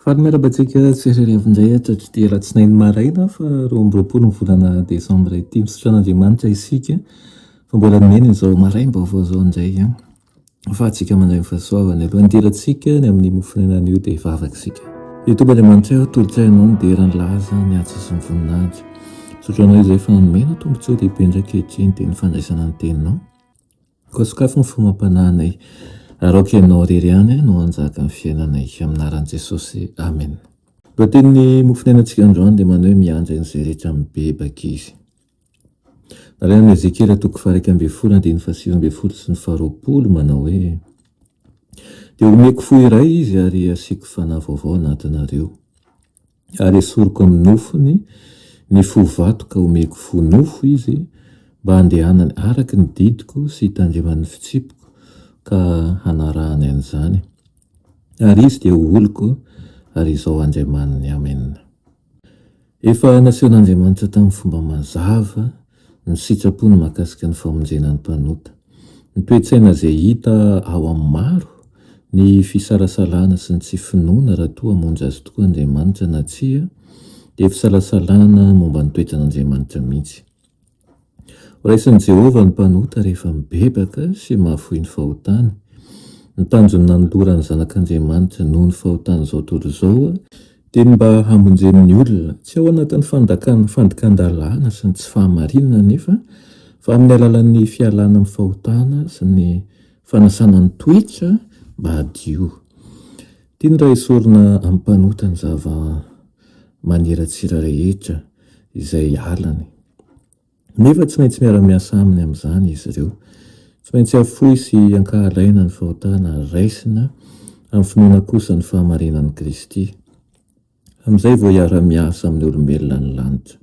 Faly miarabantsika tsirairay indray tsy dia alatsinainy maraina fa 20 ny volana desambra ity misaotran'Andriamanitra isika fa mbola nomena izao maraim-baovao izao indray fa atsika mandray fahasoavana aloha andirantsika ny amin'ny mofonenana io dia vavaka isika. Io toba Andriamanitra io tolotrainao ny dera ny laza ny atsa sy ny voninahitra sotranao izay fa nomena tombontsoa lehibe indray kehitriny dia ny fandraisana ny teninao koa sokafo ny fomam-panahinay araoka ianao rery ihany no anjaka ny fiainanay aminaran'i Jesosy. Amen. Lohatenin'ny mofonenantsika androany dia manao hoe miandry an'izay rehetra mibebaka izy. Nalaina ny Ezekely 3:1-7 sy ny 20 manao hoe dia omeko fo iray izy ary asiako fanahy vaovao anatinareo ary esoriko amin'ny nofony ny fo vato ka omeko fo nofo izy mba handehanany araka ny didiko sy hitandreman'ny fitsipiko ka hanarahany an'izany ary izy dia oloko ary izao andriamaniny. Amen. Efa nasehon'Andriamanitra tamin'ny fomba mazava ny sitrapony mahakasika ny famonjenan'ny mpanota, ny toe-tsaina izay hita ao amin'ny maro, ny fisalasalana sy ny tsy finoana raha toa hamonjy azy tokoa Andriamanitra na tsia dia fisalasalana momba ny toetran'Andriamanitra mihitsy. Raisin'i Jehovah ny mpanota rehefa mibebaka sy mahafoy ny fahotany. Ny tanjony nanolorany zanak'Andriamanitra noho ny fahotany izao tontolo izao dia mba hamonjen'ny olona tsy ao anatin'ny fandikan-dalàna sy ny tsy fahamarinana nefa fa amin'ny alalan'ny fialana amin'ny fahotana sy ny fanasana ny toetra mba hadio. Tiany raha esorina amin'ny mpanota ny zava-maniratsira rehetra izay alany nefa tsy maintsy miara-miasa aminy amin'izany izy ireo. Tsy maintsy afoy sy ankahalaina ny fahotana raisina amin'ny finoana kosa ny fahamarinan'i Kristy. Amin'izay vao hiara-miasa amin'ny olombelona ny lanitra.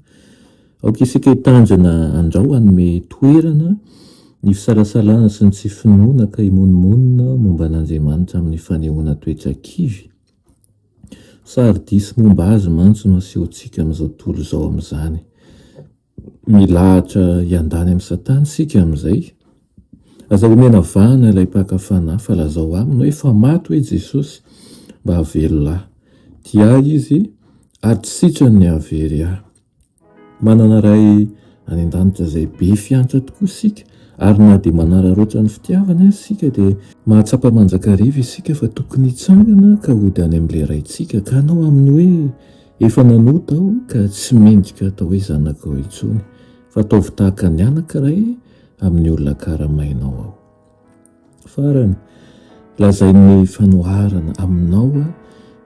Aoka isika hitandrina andrao hanome toerana ny fisalasalana sy ny tsy finoana ka himonomonina momba an'Andriamanitra amin'ny fanehoana toetra kivy. Sary disy momba azy mantsy no asehontsika amin'izao tontolo izao amin'izany. Milahatra hiandany amin'ny Satana sika amin'izay. Aza omena vahana ilay mpaka-fanahy fa lazao aminy hoe fa maty hoe Jesosy mba havelo ahy. Dia izy ary tsy sitrany ny havery ahy. Manana ray any an-danitra izay be fiantra tokoa sika ary na dia manararoatra ny fitiavana azy sika dia mahatsapa manjakariva isika fa tokony hitsangana ka hody any amin'ilay raintsika ka anao amin'ny hoe efa nanota aho ka tsy mendrika atao hoe zanakao intsony fa ataovy tahaka ny anankiray amin'ny olona karamainao aho. Farany lazain'ny fanoharana aminao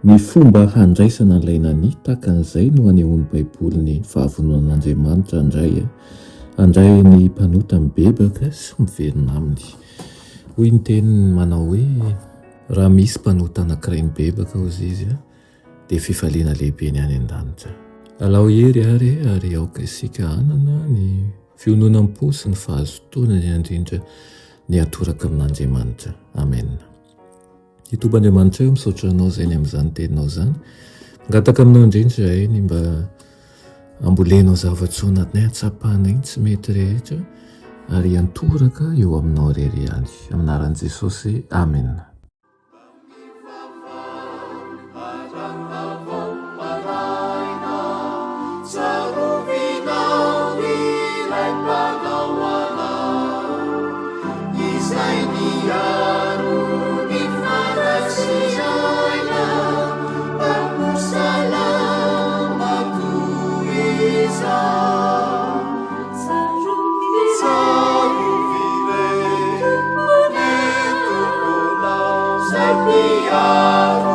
ny fomba handraisana ilay nani tahaka an'izay no anehoan'ny Baiboly ny fahavononan'Andriamanitra handray ny mpanota mibebaka sy miverina aminy. Hoy ny teniny manao hoe raha misy mpanota anankiray mibebaka hozy izy dia fifaliana lehibe ny any an-danitra. Alao hery ary aoka isika hanana ny fiononam-po sy ny fahazotoana ny andrindra ny atoraka amin'Andriamanitra. Amen. Itoba Andriamanitra eo misaotra anao izay ny amin'izany teninao izany. Ngataka aminao indrindra izahay ny mba ambolenao zavatsoa anatinay, atsapahanay tsy mety rehetra ary antoraka eo aminao rery ihany. Aminaran'i Jesosy. Amen. Sapiaro